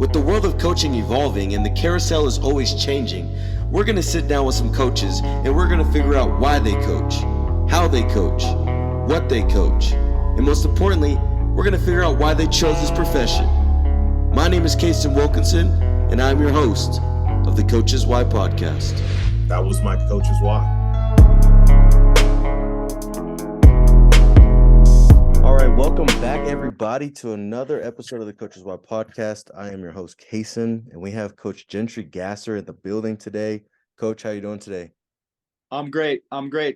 With the world of coaching evolving and the carousel is always changing, we're going to sit down with some coaches and we're going to figure out why they coach, how they coach, what they coach, and most importantly, we're going to figure out why they chose this profession. My name is Casey Wilkinson, and I'm your host of the Coach's Why podcast. That was my Coach's Why. All right, welcome back, everybody, to another episode of the Coach's Why podcast. I am your host, Kason, and we have Coach Gentry Gasser in the building today. Coach, how you doing today? I'm great.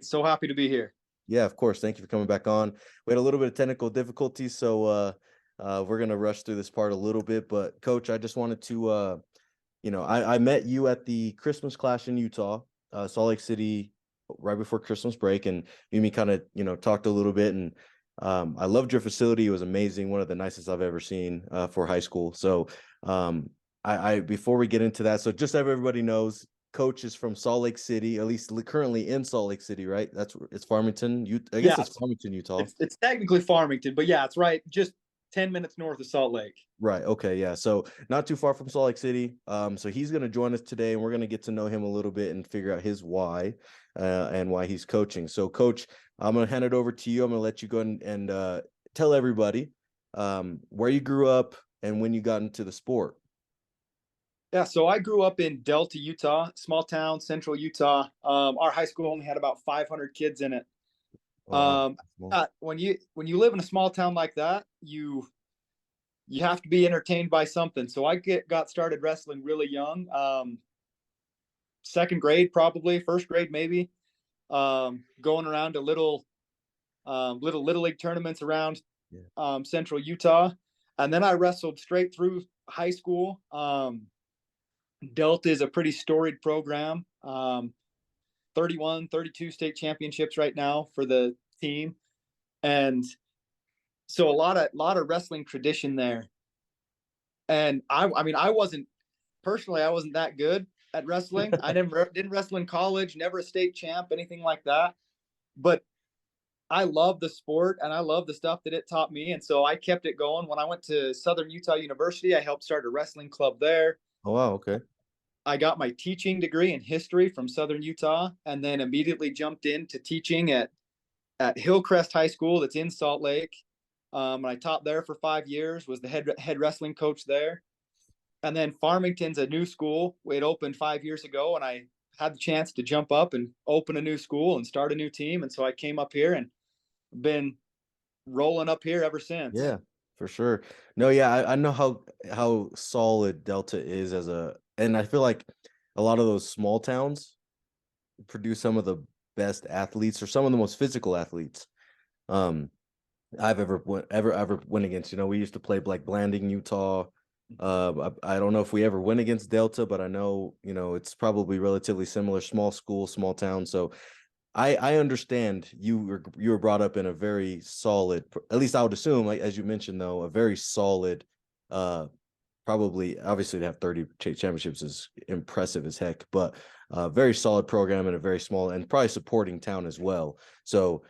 So happy to be here. Yeah, of course. Thank you for coming back on. We had a little bit of technical difficulties, so we're going to rush through this part a little bit. But, Coach, I just wanted to, I met you at the Christmas clash in Utah, Salt Lake City, right before Christmas break, and you and me kind of, talked a little bit, and I loved your facility. It was amazing. One of the nicest I've ever seen for high school. So I before we get into that, so just so everybody knows, Coach is from Salt Lake City, at least currently in Salt Lake City, right? It's Farmington. I guess it's Farmington, Utah. It's technically Farmington, but yeah, it's right just 10 minutes north of Salt Lake. Right. Okay. Yeah. So not too far from Salt Lake City. So he's going to join us today, and we're going to get to know him a little bit and figure out his why and why he's coaching. So, Coach, I'm going to hand it over to you. I'm going to let you go and tell everybody where you grew up and when you got into the sport. Yeah, so I grew up in Delta, Utah, small town, central Utah. Our high school only had about 500 kids in it. Wow. When you live in a small town like that, you have to be entertained by something. So I got started wrestling really young, second grade probably, first grade maybe, going around to little league tournaments around central Utah, and then I wrestled straight through high school. Delta is a pretty storied program. 31, 32 state championships right now for the team. And so a lot of wrestling tradition there. And I wasn't that good at wrestling. I didn't wrestle in college, never a state champ, anything like that. But I love the sport and I love the stuff that it taught me. And so I kept it going. When I went to Southern Utah University, I helped start a wrestling club there. Oh, wow. Okay. I got my teaching degree in history from Southern Utah, and then immediately jumped into teaching at Hillcrest High School that's in Salt Lake. And I taught there for 5 years, was the head wrestling coach there. And then Farmington's a new school. It opened 5 years ago, and I had the chance to jump up and open a new school and start a new team. And so I came up here and been rolling up here ever since. Yeah, for sure. No, yeah, I know how solid Delta is and I feel like a lot of those small towns produce some of the best athletes or some of the most physical athletes I've ever went against. We used to play like Blanding, Utah. I don't know if we ever went against Delta, but I know, it's probably relatively similar, small school, small town. So I understand you were brought up in a very solid, at least I would assume, like as you mentioned, though, a very solid, probably obviously to have 30 championships is impressive as heck, but very solid program in a very small and probably supporting town as well. So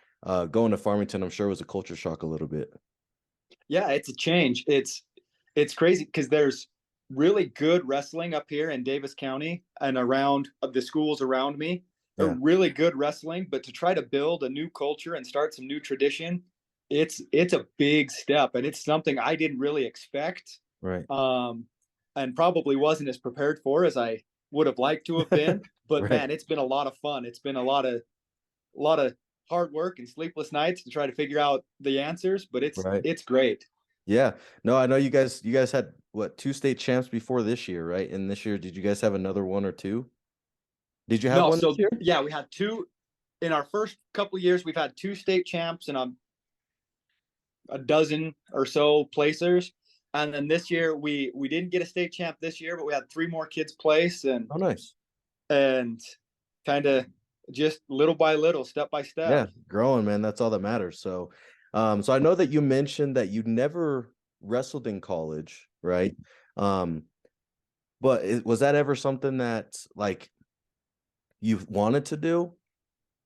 going to Farmington, I'm sure was a culture shock a little bit. Yeah, it's a change. It's crazy because there's really good wrestling up here in Davis County and around the schools around me. They're really good wrestling, but to try to build a new culture and start some new tradition, it's a big step, and it's something I didn't really expect. Right. And probably wasn't as prepared for as I would have liked to have been. But Right. Man, it's been a lot of fun. It's been a lot of hard work and sleepless nights to try to figure out the answers, but it's great. Yeah. No, I know you guys had what, 2 state champs before this year, right? And this year, did you guys have another one or two? Did you have one this year? Yeah, we had 2 in our first couple of years. We've had 2 state champs and a dozen or so placers. And then this year we didn't get a state champ this year, but we had 3 more kids place. And oh, nice. And kind of just little by little, step by step. Yeah, growing, man. That's all that matters. So, so I know that you mentioned that you never wrestled in college, right? But was that ever something that like you wanted to do?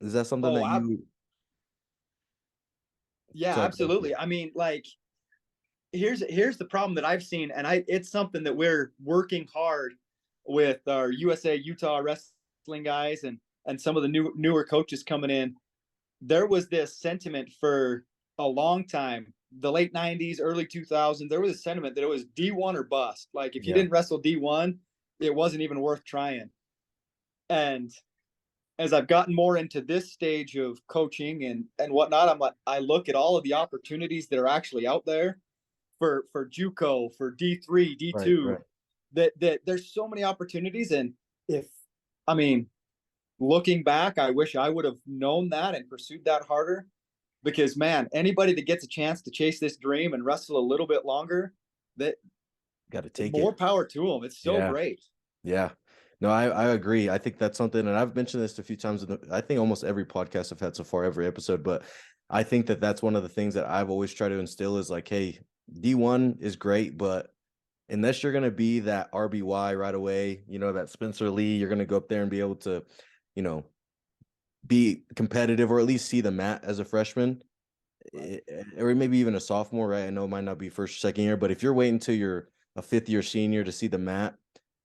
Is that something that you? Yeah, Sorry, absolutely. I mean, like here's the problem that I've seen, and it's something that we're working hard with our USA Utah wrestling guys and some of the newer coaches coming in. There was this sentiment for a long time, the late 90s, early 2000s. There was a sentiment that it was D1 or bust. Like if you Yeah. didn't wrestle D1, it wasn't even worth trying. And as I've gotten more into this stage of coaching and whatnot, I'm like, I look at all of the opportunities that are actually out there for JUCO, for D3, Right. D2, Right. that there's so many opportunities. And if, I mean, looking back, I wish I would have known that and pursued that harder, because man, anybody that gets a chance to chase this dream and wrestle a little bit longer, that Got to take more it. power to them. It's so Yeah. great. Yeah. No, I agree. I think that's something, and I've mentioned this a few times I think almost every podcast I've had so far, every episode, but I think that that's one of the things that I've always tried to instill is like, hey, D1 is great, but unless you're going to be that RBY right away, that Spencer Lee, you're going to go up there and be able to, you know, be competitive or at least see the mat as a freshman, or maybe even a sophomore, right? I know it might not be first or second year, but if you're waiting till you're a fifth year senior to see the mat,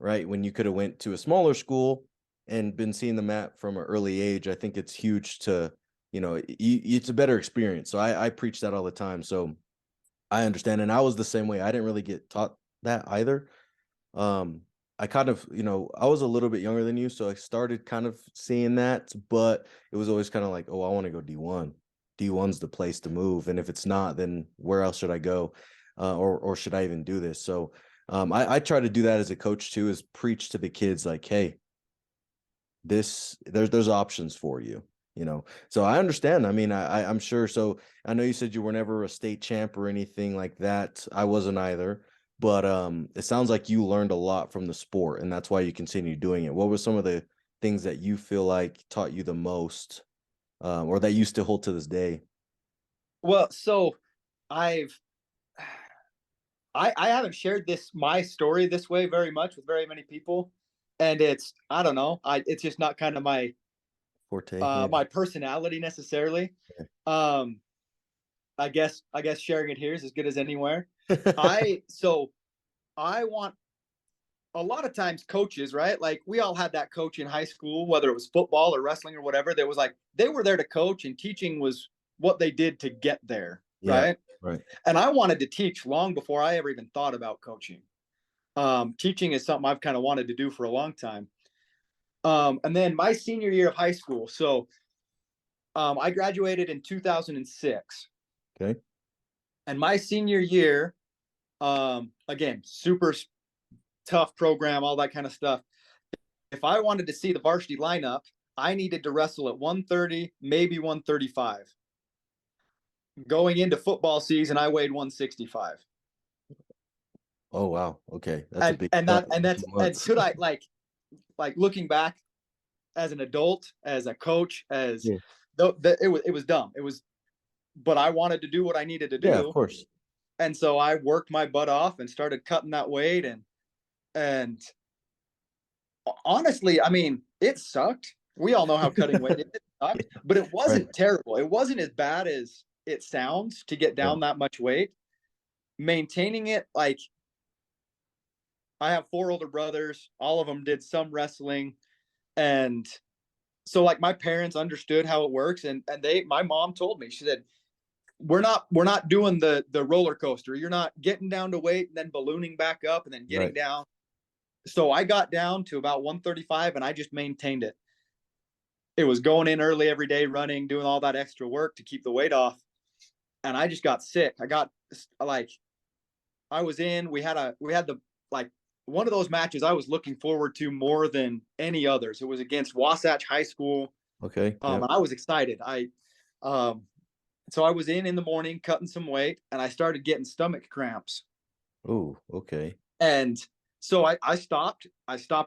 right, when you could have went to a smaller school and been seeing the mat from an early age, I think it's huge to, it's a better experience. So I preach that all the time. So I understand. And I was the same way. I didn't really get taught that either. I kind of, I was a little bit younger than you, so I started kind of seeing that, but it was always kind of like, oh, I want to go D1. D1's the place to move, and if it's not, then where else should I go, or should I even do this? So, I try to do that as a coach too, is preach to the kids like, hey, there's options for you. So I understand. I mean, I'm sure. So I know you said you were never a state champ or anything like that. I wasn't either, but it sounds like you learned a lot from the sport, and that's why you continue doing it. What were some of the things that you feel like taught you the most, or that you still hold to this day? Well, so I've I haven't shared my story this way very much with very many people, and I don't know, it's just not kind of Forte, yeah. my personality necessarily. Yeah. Um, I guess sharing it here is as good as anywhere. So I want a lot of times coaches, right? Like we all had that coach in high school, whether it was football or wrestling or whatever, that was like they were there to coach and teaching was what they did to get there, Yeah, right? right. And I wanted to teach long before I ever even thought about coaching. Teaching is something I've kind of wanted to do for a long time. And then my senior year of high school, so I graduated in 2006. Okay. And my senior year, again, super tough program, all that kind of stuff. If I wanted to see the varsity lineup, I needed to wrestle at 130, maybe 135. Going into football season, I weighed 165. Oh wow. Okay, that's a And big and cut that in and a that's few and months. could I like looking back as an adult, as a coach, as Yeah. it was dumb. But I wanted to do what I needed to Yeah, of do, course. and so I worked my butt off and started cutting that weight. And honestly, I mean, it sucked. We all know how cutting weight is. It sucked, but it Right. wasn't terrible. It wasn't as bad as it sounds to get Right. down that much weight. Maintaining it, like I have 4 older brothers, all of them did some wrestling, and so like my parents understood how it works, and my mom told me, she said, we're not doing the roller coaster. You're not getting down to weight and then ballooning back up and then getting Right. down. So I got down to about 135 and I just maintained it. It was going in early every day, running, doing all that extra work to keep the weight off. And I just got sick. I got like, I was in, we had the, like, one of those matches I was looking forward to more than any others. It was against Wasatch High School. Okay. Yep. And I was excited. Um, so I was in the morning cutting some weight and I started getting stomach cramps. Oh, okay. And so I stopped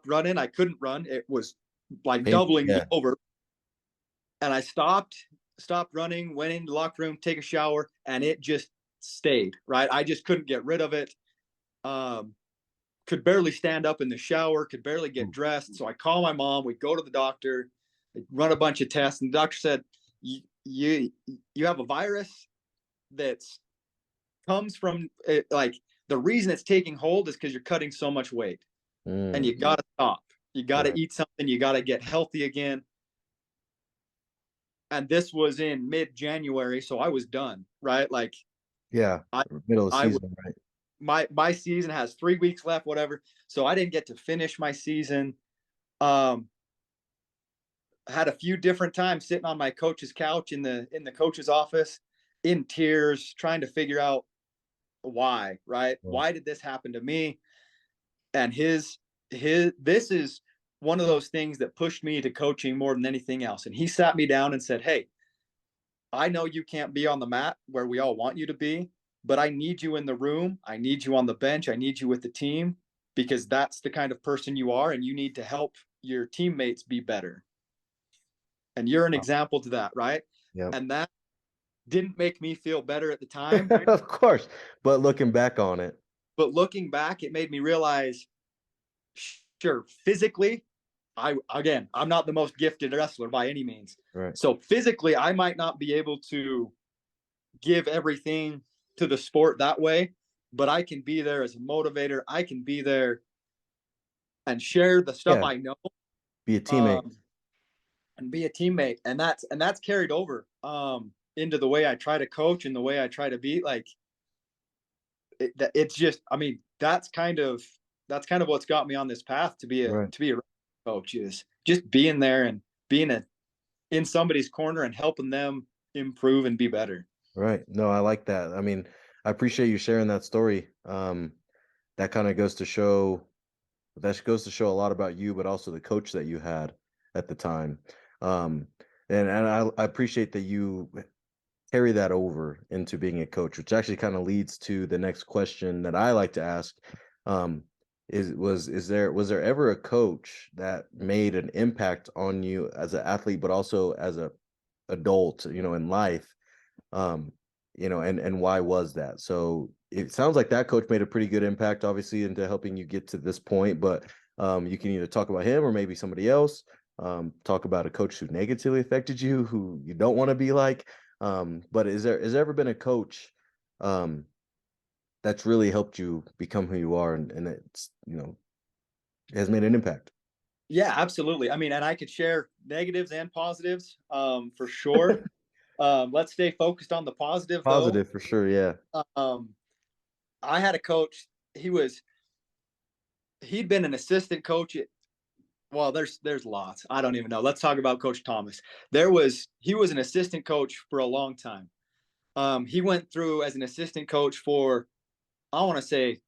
running. I couldn't run. It was like Painful. doubling me Yeah. over. And I stopped running, went into the locker room, take a shower, and it just stayed, right? I just couldn't get rid of it. Could barely stand up in the shower, could barely get Ooh. dressed. So I call my mom, we go to the doctor, run a bunch of tests, and the doctor said, you have a virus that's comes from it, like the reason it's taking hold is because you're cutting so much weight and you got to stop. You got to Right. eat something. You got to get healthy again. And this was in mid-January, so I was done, right? Like Yeah. I, Middle of I season, right? my season has 3 weeks left, whatever. So I didn't get to finish my season. Had a few different times sitting on my coach's couch in the coach's office, in tears, trying to figure out why, right? Yeah. Why did this happen to me? And this is one of those things that pushed me to coaching more than anything else. And he sat me down and said, "Hey, I know you can't be on the mat where we all want you to be, but I need you in the room. I need you on the bench. I need you with the team because that's the kind of person you are, and you need to help your teammates be better. And you're an example to that, right?" Yeah. And that didn't make me feel better at the time, Of course. But looking back on it. but looking back, it made me realize, sure, physically, I'm not the most gifted wrestler by any means. Right. So physically, I might not be able to give everything to the sport that way, but I can be there as a motivator. I can be there and share the stuff Yeah. I know, Be a teammate. and be a teammate. And that's carried over into the way I try to coach and the way I try to be. Like it's just, I mean, that's kind of what's got me on this path to be a Right. coach, is just being there and being in somebody's corner and helping them improve and be better. Right. No, I like that. I mean, I appreciate you sharing that story. That kind of goes to show a lot about you, but also the coach that you had at the time. Um, and I appreciate that you carry that over into being a coach, which actually kind of leads to the next question that I like to ask. Was there ever a coach that made an impact on you as an athlete, but also as a adult, in life? And why was that? So it sounds like that coach made a pretty good impact, obviously, into helping you get to this point. But you can either talk about him or maybe somebody else. Talk about a coach who negatively affected you, who you don't want to be like. But has there ever been a coach that's really helped you become who you are, and it's has made an impact? Yeah, absolutely. I mean, and I could share negatives and positives, for sure. Let's stay focused on the positive though. Positive for sure, yeah. Um, I had a coach. He'd been an assistant coach at, well, there's lots. I don't even know. Let's talk about Coach Thomas. He was an assistant coach for a long time. He went through as an assistant coach for, I want to say,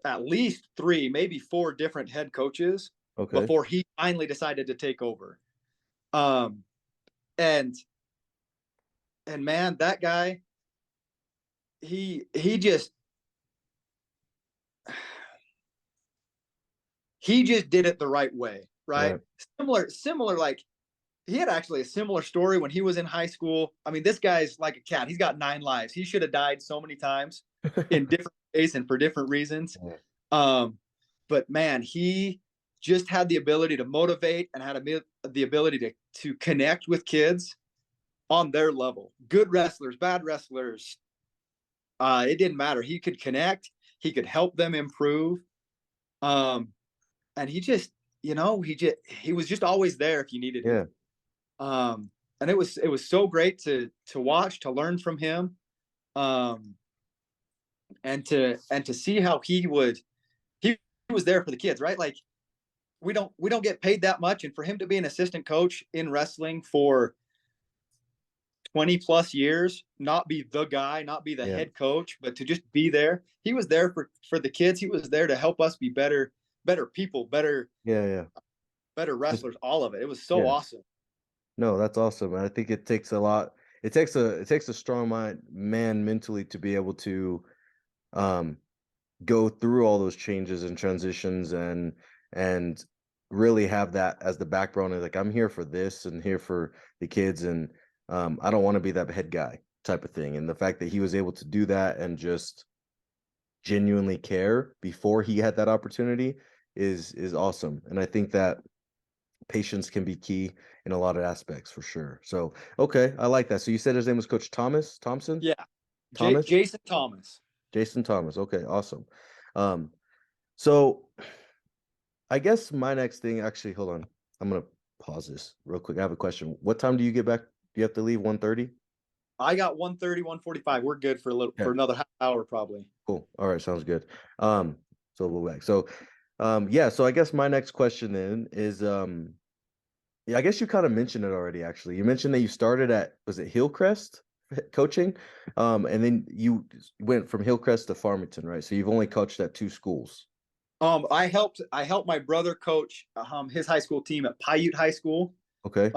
at least 3, maybe 4 different head coaches Okay. before he finally decided to take over. Um, and man, that guy, he just did it the right way, right? Right. Similar, like he had actually a similar story when he was in high school. I mean, this guy's like a cat. He's got 9 lives. He should have died so many times in different ways and for different reasons. Yeah. But man, he just had the ability to motivate and had the ability to connect with kids on their level. Good wrestlers, bad wrestlers. It didn't matter. He could connect. He could help them improve. And he just, he was just always there if you needed Yeah. him. And it was so great to watch, to learn from him, and to see how he was there for the kids, right? Like we don't get paid that much, and for him to be an assistant coach in wrestling for 20 plus years, not be the guy, not be the Yeah. head coach, but to just be there. He was there for the kids. He was there to help us be better people, better Yeah. wrestlers, all of it. It was so Yeah. awesome. No, that's awesome. And I think it takes a lot. It takes a strong man mentally to be able to um go through all those changes and transitions, and really have that as the backbone of like, I'm here for this and here for the kids, and I don't want to be that head guy type of thing. And the fact that he was able to do that and just genuinely care before he had that opportunity is awesome. And I think that patience can be key in a lot of aspects for sure. So, okay, I like that. So you said his name was Coach Thompson? Yeah. Thomas? Jason Thomas. Jason Thomas. Okay, awesome. So I guess my next thing, actually, hold on. I'm gonna pause this real quick. I have a question. What time do you get back? Do you have to leave 1:30? I got 1:30, 1:45. We're good for Yeah, another half hour probably. cool. All right, sounds good. So we'll back. So yeah, so I guess my next question then is yeah, I guess you kind of mentioned it already actually. You mentioned that you started at, was it Hillcrest coaching? And then you went from Hillcrest to Farmington, right? So you've only coached at two schools. I helped my brother coach his high school team at Paiute High School. Okay.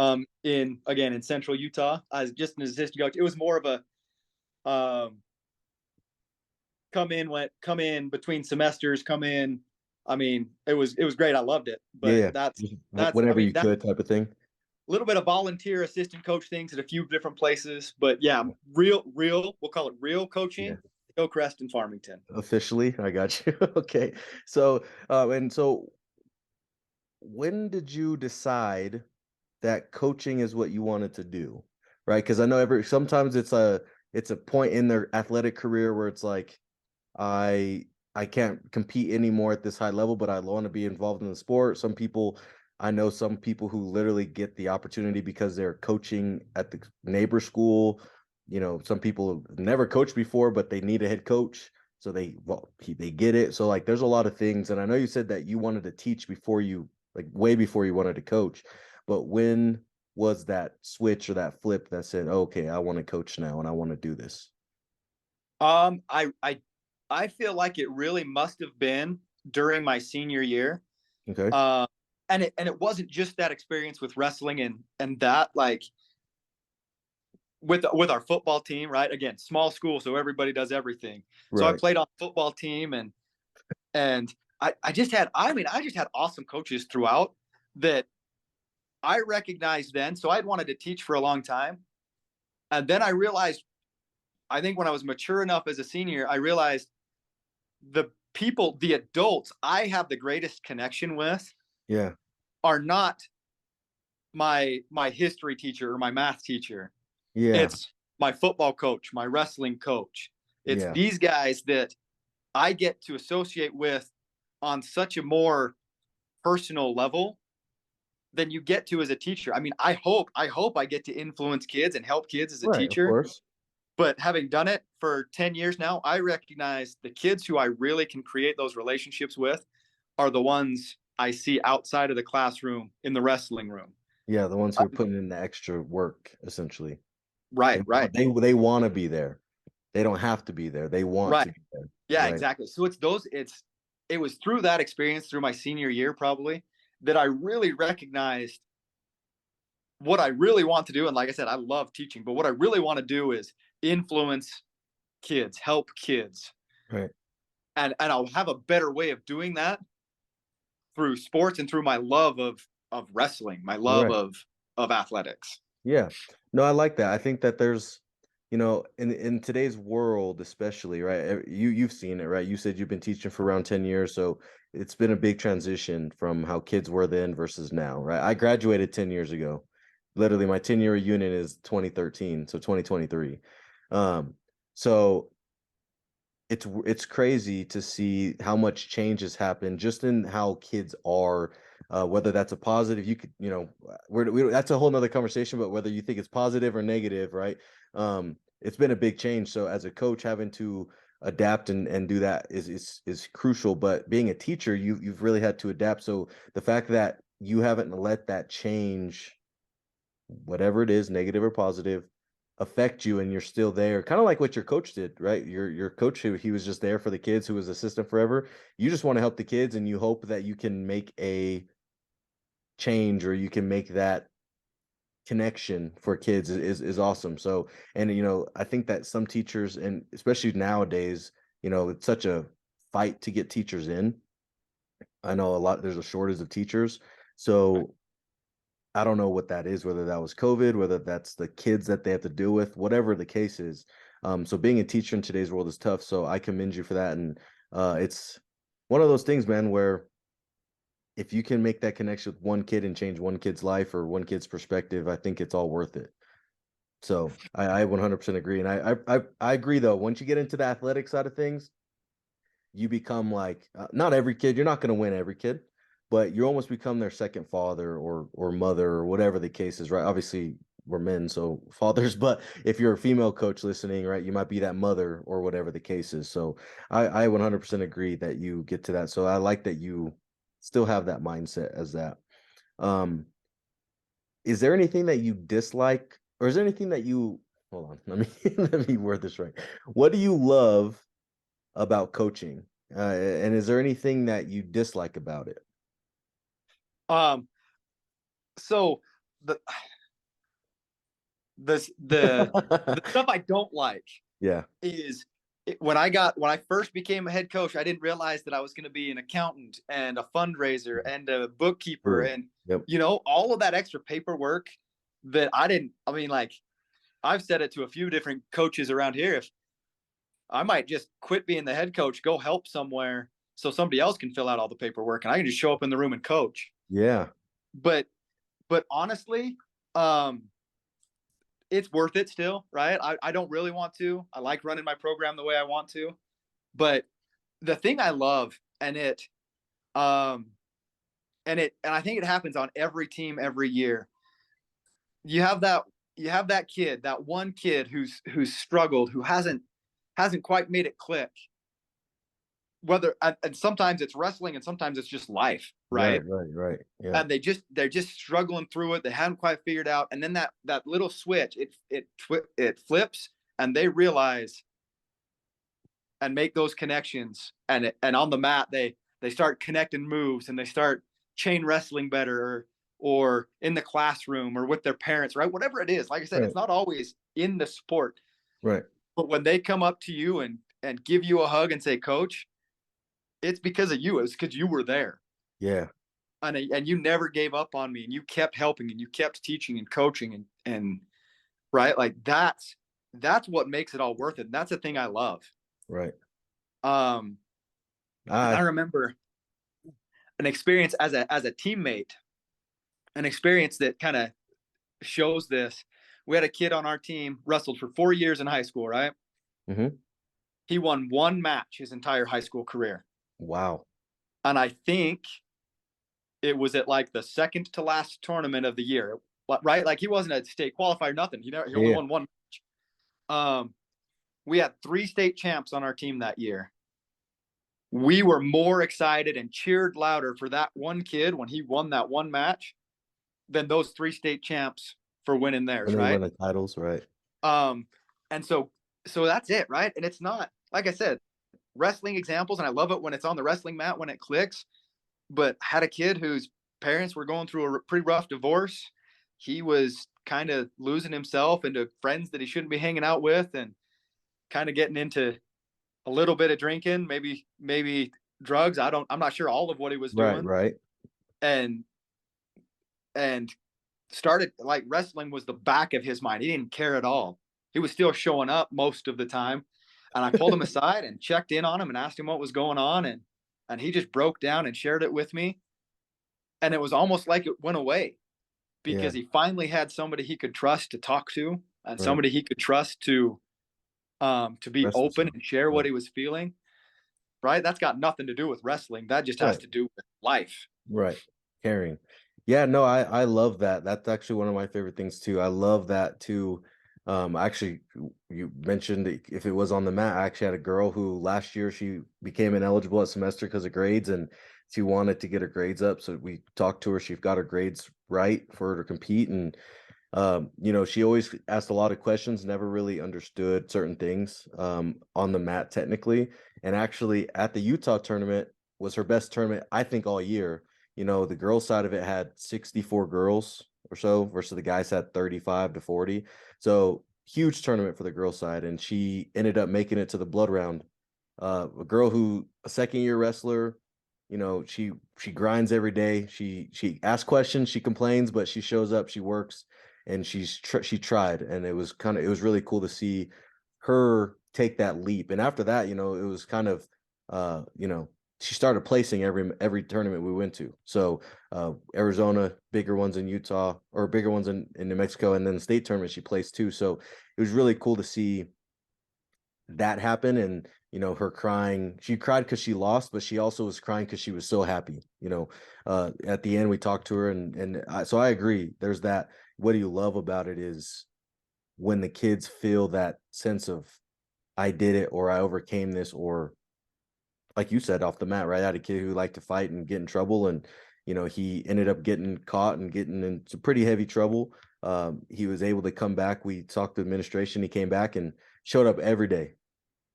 In central Utah. I was just an assistant coach. It was more of a come in between semesters, come in. I mean, it was great. I loved it. But Yeah, that's just I whenever mean you that could type of thing. a little bit of volunteer assistant coach things at a few different places. But yeah, real we'll call it real Yeah. coaching, Hillcrest and Farmington. Officially, I got you. Okay. So, and so when did you decide that coaching is what you wanted to do? Right? Because I know sometimes it's a point in their athletic career where it's like, I I can't compete anymore at this high level, but I want to be involved in the sport. I know some people who literally get the opportunity because they're coaching at the neighbor school. Some people have never coached before, but they need a head coach, so they get it. So like, there's a lot of things, and I know you said that you wanted to teach before you, like way before you wanted to coach, but when was that switch or that flip that said, okay, I want to coach now and I want to do this? Um, I I I feel like it really must have been during my senior year. Okay. Uh, and it wasn't just that experience with wrestling and that like with our football team, right? Again, small school, so everybody does everything. So I Right. played on football team and I just had I just had awesome coaches throughout that I recognized then. So I'd wanted to teach for a long time. And then I realized, I think when I was mature enough as a senior, I realized the adults I have the greatest connection with Yeah. are not my history teacher or my math teacher. Yeah. It's my football coach, my wrestling coach. It's Yeah. these guys that I get to associate with on such a more personal level than you get to as a teacher. I mean, I hope I get to influence kids and help kids as a Right. Of teacher. course. But having done it for 10 years now, I recognize the kids who I really can create those relationships with are the ones I see outside of the classroom in the wrestling room. Yeah. The ones who are putting in the extra work, essentially. Right, right, They want to be there. They don't have to be there. They want right. to be there. Yeah, Right. exactly. So it was through that experience, through my senior year probably, that I really recognized what I really want to do. And like I said, I love teaching, but what I really want to do is influence kids, help kids. Right. And I'll have a better way of doing that through sports and through my love of wrestling, my love Right. of athletics. Yeah. No, I like that. I think that there's, in today's world, especially, right? You've seen it, right? You said you've been teaching for around 10 years, so it's been a big transition from how kids were then versus now, right? I graduated 10 years ago. Literally, my 10-year unit is 2013, so 2023. So it's crazy to see how much change has happened just in how kids are, whether that's a positive, you could, that's a whole nother conversation, but whether you think it's positive or negative, right? It's been a big change. So as a coach, having to adapt and do that is crucial. But being a teacher, you've really had to adapt. So the fact that you haven't let that change, whatever it is, negative or positive, affect you and you're still there, kind of like what your coach did, right? Your coach, who he was just there for the kids, who was assistant forever. You just want to help the kids and you hope that you can make a change or you can make that connection for kids is awesome. So, and I think that some teachers, and especially nowadays, it's such a fight to get teachers in. I know there's a shortage of teachers. So I don't know what that is, whether that was COVID, whether that's the kids that they have to deal with, whatever the case is. So being a teacher in today's world is tough. So I commend you for that. And it's one of those things, man, where if you can make that connection with one kid and change one kid's life or one kid's perspective, I think it's all worth it. So I 100% agree. And I agree though. Once you get into the athletic side of things, you become like not every kid. You're not going to win every kid, but you almost become their second father or mother or whatever the case is, right? Obviously, we're men, so fathers. But if you're a female coach listening, right, you might be that mother or whatever the case is. So I 100% agree that you get to that. So I like that you still have that mindset as that. Um, is there anything that you dislike, or is there anything that you hold on? Let me let me word this right. What do you love about coaching? And is there anything that you dislike about it? Um, so the the stuff I don't like Yeah. is when I first became a head coach, I didn't realize that I was going to be an accountant and a fundraiser and a bookkeeper True. and Yep. all of that extra paperwork that I didn't. I mean, like I've said it to a few different coaches around here. If I might just quit being the head coach, go help somewhere so somebody else can fill out all the paperwork and I can just show up in the room and coach. Yeah. But but honestly, um, it's worth it still, right? I don't really want to. I like running my program the way I want to. But the thing I love, um and I think it happens on every team every year. You have that you have that kid, that one kid who's struggled, who hasn't quite made it click. Whether and sometimes it's wrestling and sometimes it's just life, Right. right? Right. Right. Yeah. And they're just struggling through it. They haven't quite figured out, and then that little switch it flips, and they realize and make those connections, and on the mat they start connecting moves and they start chain wrestling better, or in the classroom or with their parents, right? Whatever it is, like I said, Right. it's not always in the sport, Right. but when they come up to you and give you a hug and say, "Coach," it's because of you. It's because you were there. Yeah. And you never gave up on me and you kept helping and you kept teaching and coaching and right, like that's what makes it all worth it, and that's the thing I love. Right. um and I I remember an experience as a teammate, an experience that kind of shows this. We had a kid on our team, wrestled for 4 years in high school, right? hmm He won one match his entire high school career, wow. and I think it was at like the second to last tournament of the year, right? Like he wasn't a state qualifier, nothing. He only Yeah. won one. We had 3 state champs on our team that year. We were more excited and cheered louder for that one kid when he won that one match than those 3 state champs for winning When theirs, they win right? the titles, right. Um, and so that's it, right? And it's not, like I said, wrestling examples, and I love it when it's on the wrestling mat when it clicks. But I had a kid whose parents were going through a pretty rough divorce. He was kind of losing himself into friends that he shouldn't be hanging out with, and kind of getting into a little bit of drinking, maybe drugs. I'm not sure all of what he was Right. doing. Right. And and started, like, wrestling was the back of his mind. He didn't care at all. He was still showing up most of the time. And I pulled him aside and checked in on him and asked him what was going on, and he just broke down and shared it with me. And it was almost like it went away Yeah. because he finally had somebody he could trust to talk to, and Right. somebody he could trust to be Rest open himself. and share Right. what he was feeling. Right? That's got nothing to do with wrestling. That just has Right. to do with life. Right. Caring. Yeah, no, I love that. That's actually one of my favorite things too. I love that too. Actually, you mentioned if it was on the mat, I actually had a girl who last year she became ineligible at semester because of grades, and she wanted to get her grades up. So we talked to her. She got her grades right for her to compete, and she always asked a lot of questions, never really understood certain things on the mat technically. And actually, at the Utah tournament was her best tournament, I think, all year. The girls' side of it had 64 girls or so versus the guys had 35 to 40. So huge tournament for the girls' side. And she ended up making it to the blood round. A girl who a second year wrestler, she grinds every day. She asks questions, she complains, but she shows up, she works, and she tried. And it was really cool to see her take that leap. And after that, it was kind of she started placing every tournament we went to. So Arizona, bigger ones in Utah, or bigger ones in New Mexico, and then the state tournament she placed too. So it was really cool to see that happen. And her crying, she cried because she lost, but she also was crying because she was so happy. At the end we talked to her, so I agree. There's that. What do you love about it is when the kids feel that sense of, I did it, or I overcame this, or like you said, off the mat, right? I had a kid who liked to fight and get in trouble, and he ended up getting caught and getting into pretty heavy trouble. He was able to come back. We talked to administration. He came back and showed up every day.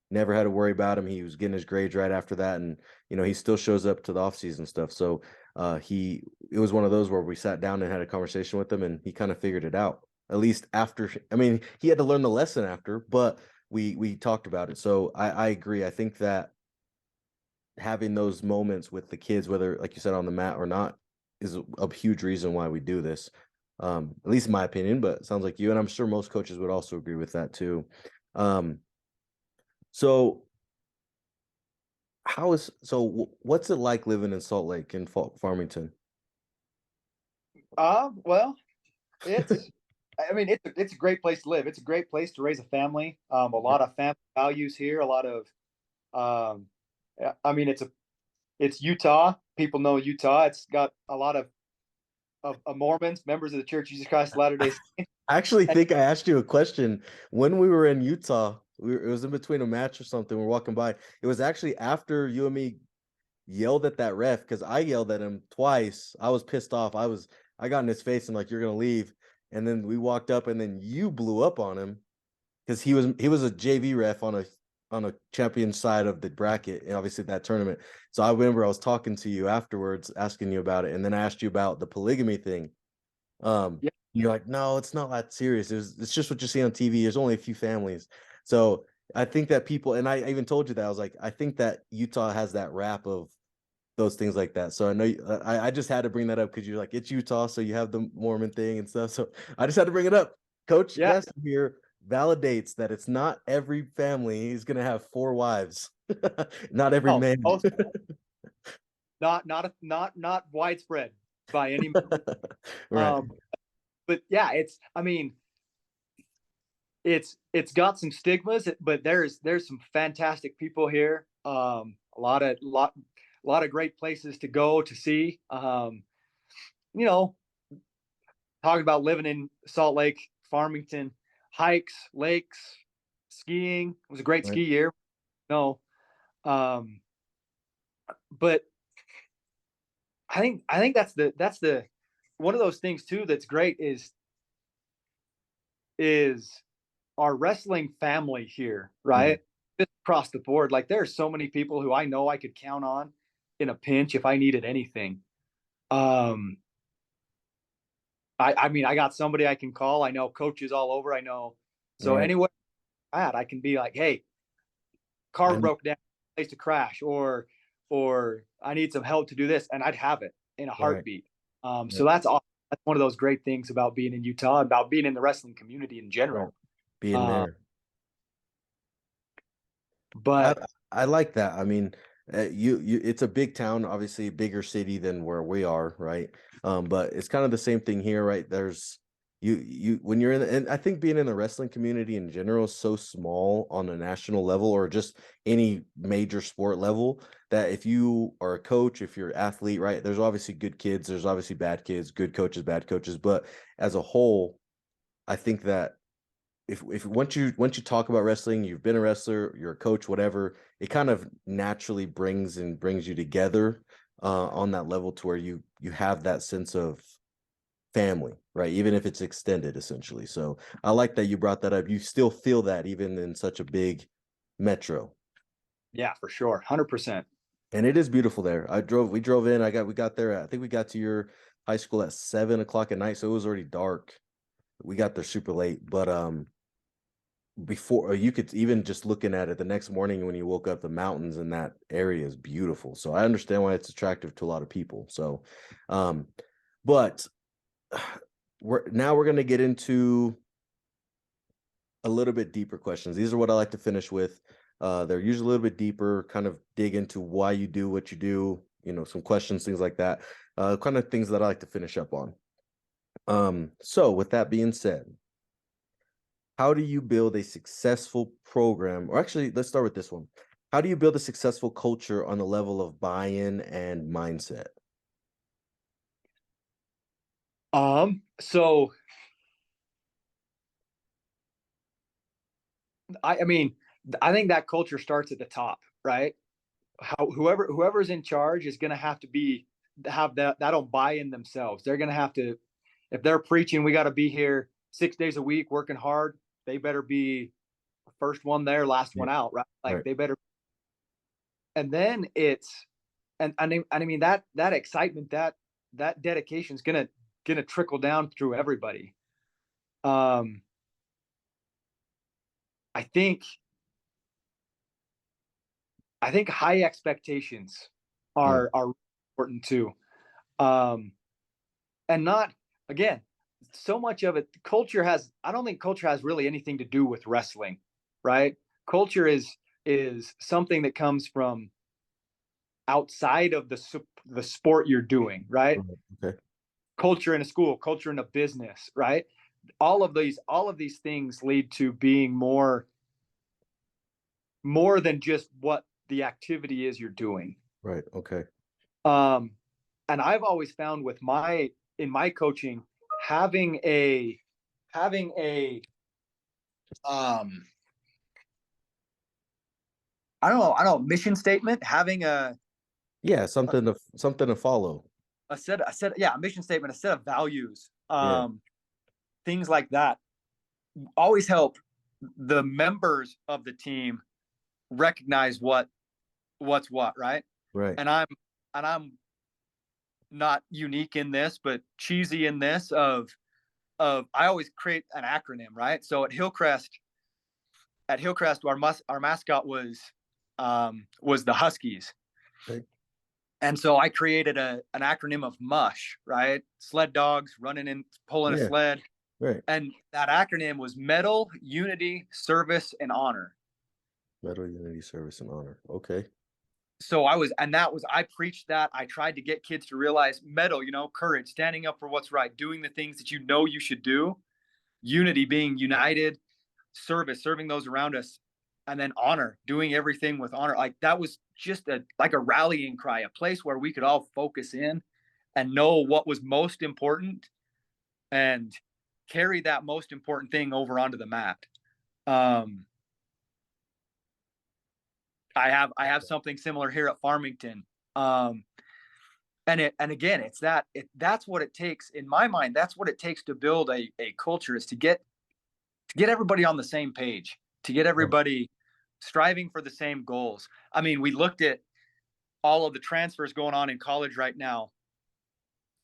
Never had to worry about him. He was getting his grades right after that, and he still shows up to the off season stuff. So it was one of those where we sat down and had a conversation with him, and he kind of figured it out. At least after, I mean, he had to learn the lesson after, but we talked about it. So I agree. I think that having those moments with the kids, whether like you said on the mat or not, is a huge reason why we do this. At least in my opinion, but it sounds like you, and I'm sure most coaches would also agree with that too. So what's it like living in Salt Lake in Farmington? Well, it's I mean it's a great place to live. It's a great place to raise a family. A lot of family values here. A lot of I mean it's Utah. People know Utah. It's got a lot of Mormons, members of the Church of Jesus Christ of Latter-day Saints. I actually think I asked you a question when we were in Utah. It was in between a match or something. We're walking by. It was actually after you and me yelled at that ref, because I yelled at him twice. I was pissed off. I got in his face and like, you're gonna leave. And then we walked up, and then you blew up on him because he was a JV ref on a champion side of the bracket, and obviously that tournament. So I remember I was talking to you afterwards, asking you about it, and then I asked you about the polygamy thing. Yeah. You're like, no, it's not that serious. It's just what you see on TV. There's only a few families. So I think that people, and I even told you that, I was like, I think that Utah has that rap of those things like that. So I know I just had to bring that up because you're like, it's Utah, so you have the Mormon thing and stuff. So I just had to bring it up. Coach Yeah. Gasser here validates that it's not every family is gonna have 4 wives. Not every Oh, man. not widespread by any means. Right. But yeah, I mean, it's got some stigmas, but there's some fantastic people here. A lot of great places to go to see. You know, talking about living in Salt Lake, Farmington, hikes, lakes, skiing. It was a great Right. ski year. No, but I think that's the one of those things too that's great is our wrestling family here, Mhm. right? Just across the board. Like there are so many people who I know I could count on in a pinch if I needed anything. Um, I mean, I got somebody I can call. I know coaches all over. I know. So Right. anywhere I can be like, hey, car I broke down, place to crash, or I need some help to do this, and I'd have it in a right. heartbeat. So Right. that's awesome. That's one of those great things about being in Utah, about being in the wrestling community in Right. general. Being Uh, there. I but I like that. I mean, it's a big town, obviously a bigger city than where we are, right? But it's kind of the same thing here, right? There's you when you're in and I think being in the wrestling community in general is so small on a national level, or just any major sport level, that if you are a coach, if you're an athlete, right? There's obviously good kids, there's obviously bad kids, good coaches, bad coaches, but as a whole, I think that if once you talk about wrestling, you've been a wrestler, you're a coach, whatever, it kind of naturally brings you together on that level, to where you have that sense of family, right? Even if it's extended, essentially. So I like that you brought that up. You still feel that even in such a big metro. yeah, for sure, 100%. And it is beautiful there. We drove in. We got there. I think we got to your high school at 7 o'clock at night, so it was already dark. We got there super late, but before, you could even just looking at it the next morning when you woke up, the mountains in that area is beautiful. So I understand why it's attractive to a lot of people. So um but we're going to get into a little bit deeper questions. These are what I like to finish with. They're usually a little bit deeper, kind of dig into why you do what you do, some questions, things like that. Kind of things that I like to finish up on. So with that being said, how do you build a successful program? Or actually, let's start with this one. How do you build a successful culture on the level of buy-in and mindset? So I mean, I think that culture starts at the top, right? Whoever's in charge is going to have to have that'll buy in themselves. They're going to have to, if they're preaching, we got to be here 6 days a week working hard. They better be first one there, last Yeah. one out, right? Like Right. they better. And then and I mean that excitement, that dedication is gonna trickle down through everybody. Um, I think high expectations Mm. are important too. Um, and not, again, so much of it, I don't think culture has really anything to do with wrestling, right? Culture is something that comes from outside of the sport you're doing, right? Okay. Culture in a school, culture in a business, right? All of these things lead to being more than just what the activity is you're doing. Right. Okay. Um, and I've always found in my coaching, having a um I don't know, mission statement, having Yeah, something to follow. a mission statement, a set of values, Yeah. things like that always help the members of the team recognize what's what, right? Right. And I'm not unique in this, but cheesy in this of I always create an acronym, right? So at Hillcrest, our mascot was the Huskies. Okay. And so I created an acronym of MUSH, right? Sled dogs running and pulling a Yeah. sled. Right. And that acronym was Medal, Unity, Service, and Honor. Medal, unity, service, and honor. Okay. So I preached that. I tried to get kids to realize medal, courage, standing up for what's right, doing the things that you know you should do, unity, being united, service, serving those around us, and then honor, doing everything with honor. Like that was just like a rallying cry, a place where we could all focus in and know what was most important and carry that most important thing over onto the mat. Um, I have something similar here at Farmington. Um, and again, that's what it takes in my mind. That's what it takes to build a culture, is to get everybody on the same page, to get Right. everybody striving for the same goals. I mean, we looked at all of the transfers going on in college right now,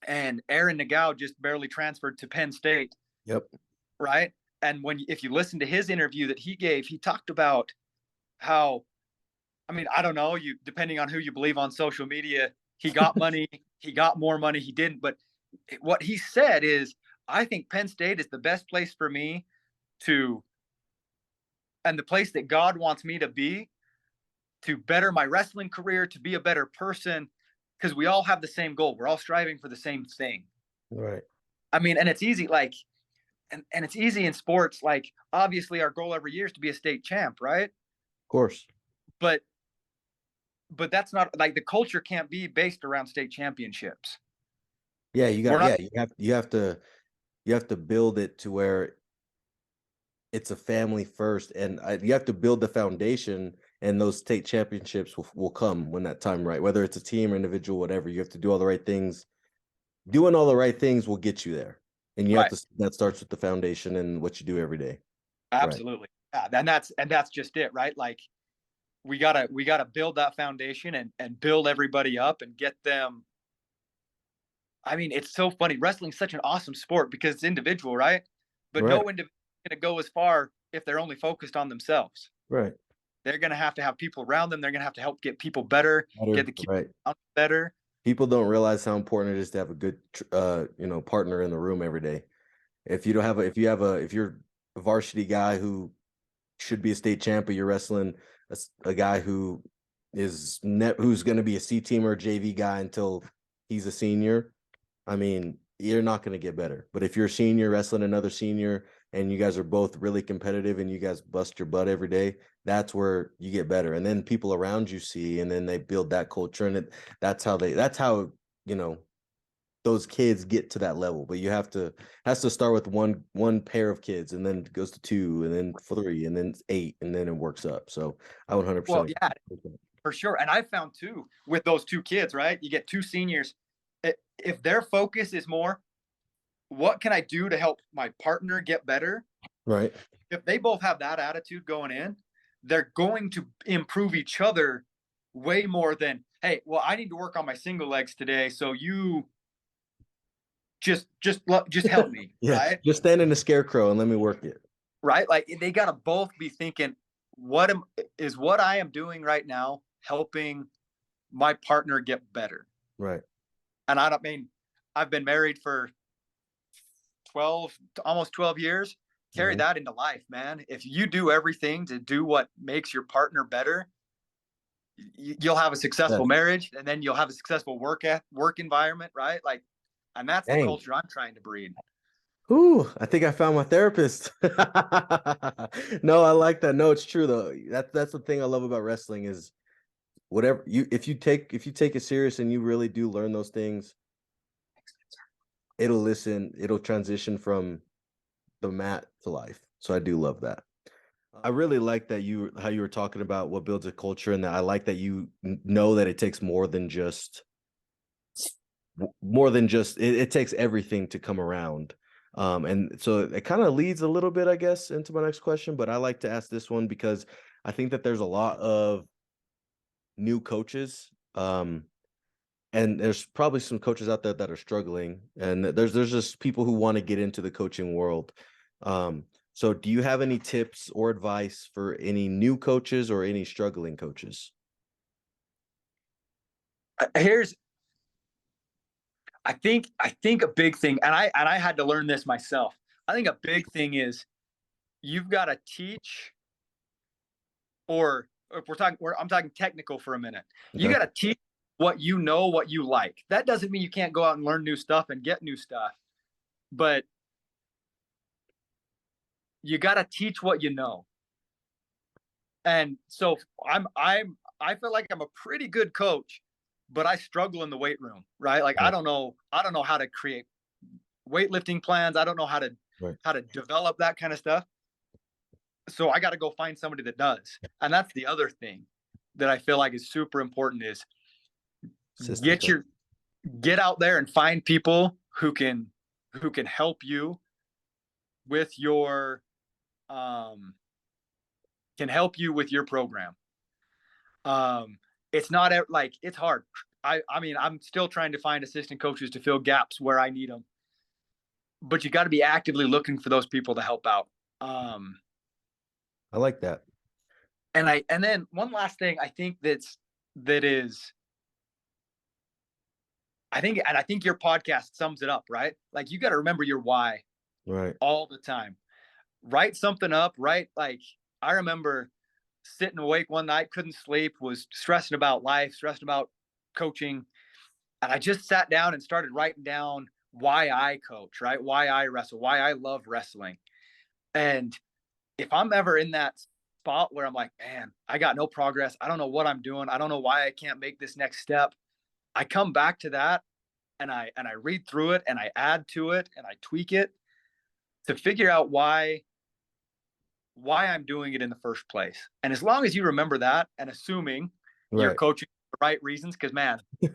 and Aaron Nagao just barely transferred to Penn State, Yep. right? And if you listen to his interview that he gave, he talked about how, I mean, I don't know, depending on who you believe on social media, he got money, he got more money, he didn't. But what he said is, I think Penn State is the best place for me to, and the place that God wants me to be, to better my wrestling career, to be a better person, because we all have the same goal. We're all striving for the same thing. Right. I mean, and it's easy, like, and it's easy in sports. Like, obviously, our goal every year is to be a state champ, right? Of course. But that's not, like, the culture can't be based around state championships. Yeah, We're not you have to build it to where it's a family first, and you have to build the foundation, and those state championships will come when that time, right? Whether it's a team or individual, whatever, you have to do all the right things. Doing all the right things will get you there, and you have right. to. That starts with the foundation and what you do every day. Right. Absolutely. Yeah, and that's just it, right? Like, we gotta build that foundation and build everybody up and get them. I mean, it's so funny. Wrestling's such an awesome sport because it's individual, right? But Right. no individual is going to go as far if they're only focused on themselves. Right. They're going to have people around them. They're going to have to help get people better, get the Right. better. People don't realize how important it is to have a good, partner in the room every day. If you don't have if you're a varsity guy who should be a state champ, but you're wrestling a guy who is who's going to be a C team or a JV guy until he's a senior, I mean, you're not going to get better. But if you're a senior wrestling another senior and you guys are both really competitive and you guys bust your butt every day, that's where you get better. And then people around you see, and then they build that culture, and that's how you know, those kids get to that level. But you has to start with one pair of kids, and then it goes to 2, and then 3, and then 8, and then it works up. So I 100%. Well, yeah, for sure. And I found too with those 2 kids, right? You get 2 seniors. If their focus is more, what can I do to help my partner get better? Right. If they both have that attitude going in, they're going to improve each other way more than, hey, well, I need to work on my single legs today, so you just help me. Yeah, right? Just stand in a scarecrow and let me work it. Right? Like they gotta both be thinking, what I am doing right now helping my partner get better? Right. And I've been married for almost 12 years. Carry that into life, man. If you do everything to do what makes your partner better, you'll have a successful marriage, and then you'll have a successful work environment, right? Like, and that's the culture I'm trying to breed. Ooh, I think I found my therapist. No, I like that. No, it's true though. That's the thing I love about wrestling is whatever if you take it serious and you really do learn those things, it'll transition from the mat to life. So I do love that. I really like that how you were talking about what builds a culture, and that I like that you know that it takes more than just it takes everything to come around. And so it kind of leads a little bit, I guess, into my next question, but I like to ask this one because I think that there's a lot of new coaches. And there's probably some coaches out there that are struggling, and there's just people who want to get into the coaching world. So do you have any tips or advice for any new coaches or any struggling coaches? I think a big thing, and I had to learn this myself. I think a big thing is you've got to teach, or if I'm talking technical for a minute. You got to teach what you know, what you like. That doesn't mean you can't go out and learn new stuff and get new stuff, but you got to teach what you know. And so I feel like I'm a pretty good coach, but I struggle in the weight room, right? Like, I don't know how to create weightlifting plans. I don't know how to develop that kind of stuff. So I got to go find somebody that does. And that's the other thing that I feel like is super important is get out there and find people who can help you with your program. It's not like, it's hard. I mean, I'm still trying to find assistant coaches to fill gaps where I need them, but you got to be actively looking for those people to help out. I like that. And then one last thing I think I think your podcast sums it up, right? Like, you got to remember your why, right, all the time. Write something up, right? Like, I remember sitting awake one night, couldn't sleep, was stressing about life, stressing about coaching. And I just sat down and started writing down why I coach, right? Why I wrestle, why I love wrestling. And if I'm ever in that spot where I'm like, man, I got no progress, I don't know what I'm doing, I don't know why I can't make this next step, I come back to that and I read through it and I add to it and I tweak it to figure out why I'm doing it in the first place. And as long as you remember that, and assuming you're coaching for the right reasons, because, man, your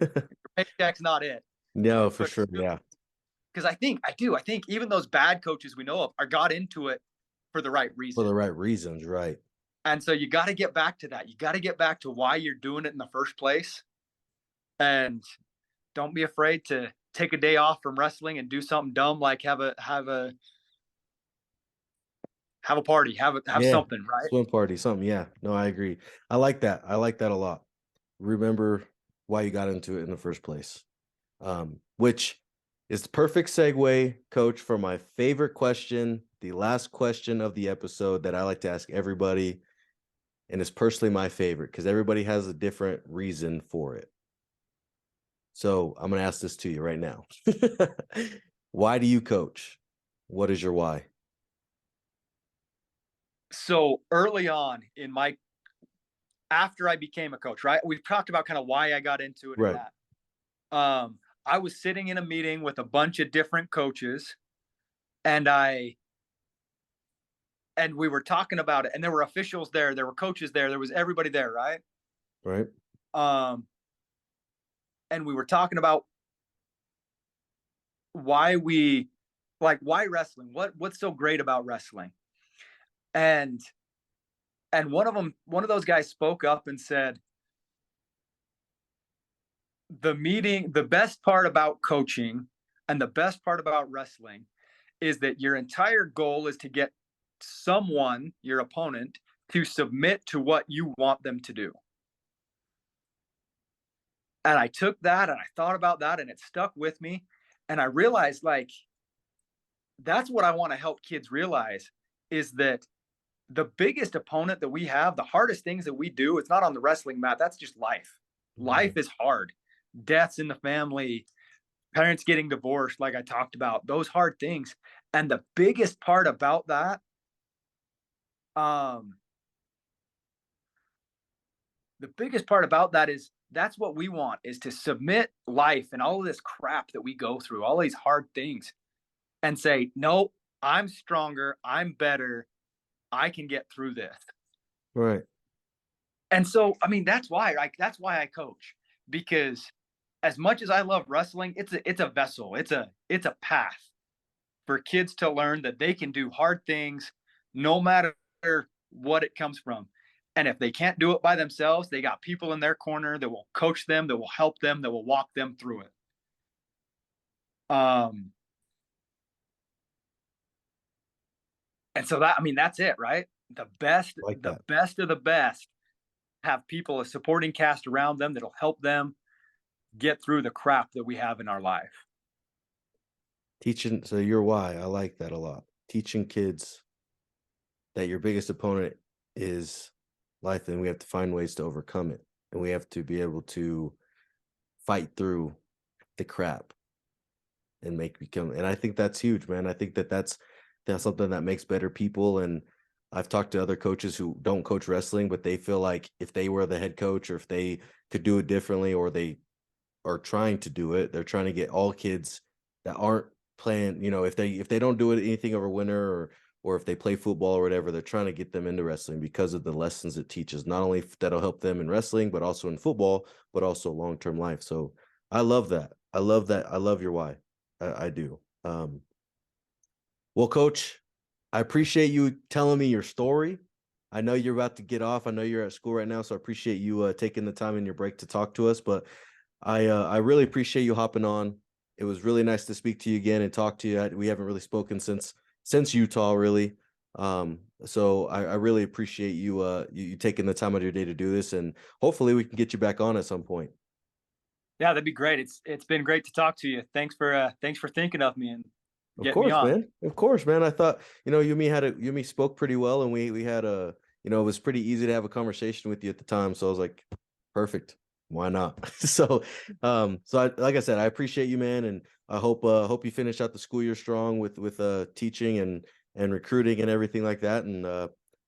paycheck's not it. No, for sure. Yeah. Because I think even those bad coaches we know of got into it for the right reasons. For the right reasons, right. And so you got to get back to that. You got to get back to why you're doing it in the first place. And don't be afraid to take a day off from wrestling and do something dumb, like have a party, have something, right? Swim party, something. Yeah, no, I agree. I like that a lot. Remember why you got into it in the first place. Which is the perfect segue, Coach, for my favorite question, the last question of the episode that I like to ask everybody. and it's personally my favorite because everybody has a different reason for it. So I'm going to ask this to you right now. Why do you coach? What is your why? So early on in after I became a coach, right? We've talked about kind of why I got into it and Right. that. I was sitting in a meeting with a bunch of different coaches, and we were talking about it, and there were officials there, there were coaches there was everybody there, right? Right. Um, and we were talking about why why wrestling? What's so great about wrestling? And one of those guys spoke up and said, the best part about coaching and the best part about wrestling is that your entire goal is to get someone, your opponent, to submit to what you want them to do. And I took that and I thought about that and it stuck with me. And I realized, like, that's what I want to help kids realize, is that the biggest opponent that we have, the hardest things that we do, it's not on the wrestling mat. That's just life. Life is hard. Deaths in the family, parents getting divorced, like I talked about, those hard things. And the biggest part about that, is that's what we want, is to submit life and all of this crap that we go through, all these hard things, and say, no, I'm stronger, I'm better, I can get through this. Right. And so, I mean, that's why I coach, because as much as I love wrestling, it's a vessel, it's a path for kids to learn that they can do hard things no matter what it comes from. And if they can't do it by themselves, they got people in their corner that will coach them, that will help them, that will walk them through it. And so that, I mean, that's it, right? The best of the best have people, a supporting cast around them that'll help them get through the crap that we have in our life. Teaching, so your why, I like that a lot. Teaching kids that your biggest opponent is life, and we have to find ways to overcome it, and we have to be able to fight through the crap and and I think that's huge, man. I think that's something that makes better people. And I've talked to other coaches who don't coach wrestling, but they feel like if they were the head coach, or if they could do it differently, or they are trying to do it, they're trying to get all kids that aren't playing, if they don't do it anything over winter, or if they play football or whatever, they're trying to get them into wrestling because of the lessons it teaches. Not only that'll help them in wrestling, but also in football, but also long-term life. So I love that. I love that. I love your why. I do. Well, Coach, I appreciate you telling me your story. I know you're about to get off. I know you're at school right now, so I appreciate you taking the time in your break to talk to us. But I really appreciate you hopping on. It was really nice to speak to you again and talk to you. We haven't really spoken since Utah, really. So I really appreciate you taking the time out of your day to do this, and hopefully we can get you back on at some point. Yeah, that'd be great. It's been great to talk to you. Thanks for thinking of me and getting me on. Man. Of course, man. I thought, you and me spoke pretty well, and we had it was pretty easy to have a conversation with you at the time. So I was like, perfect. Why not? So like I said, I appreciate you, man. And I hope you finish out the school year strong with teaching and recruiting and everything like that. And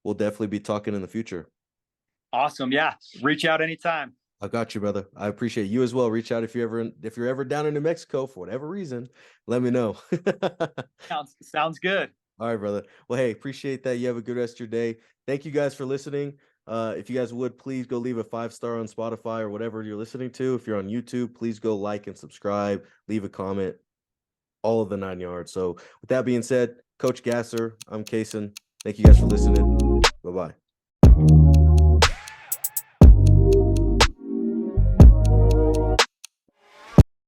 we'll definitely be talking in the future. Awesome. Yeah. Reach out anytime. I got you, brother. I appreciate you as well. Reach out if you're ever down in New Mexico for whatever reason. Let me know. Sounds good. All right, brother. Well, hey, appreciate that. You have a good rest of your day. Thank you guys for listening. If you guys would, please go leave a 5-star on Spotify or whatever you're listening to. If you're on YouTube, please go like and subscribe, leave a comment, all of the 9 yards. So with that being said, Coach Gasser, I'm Kason. Thank you guys for listening. Bye-bye.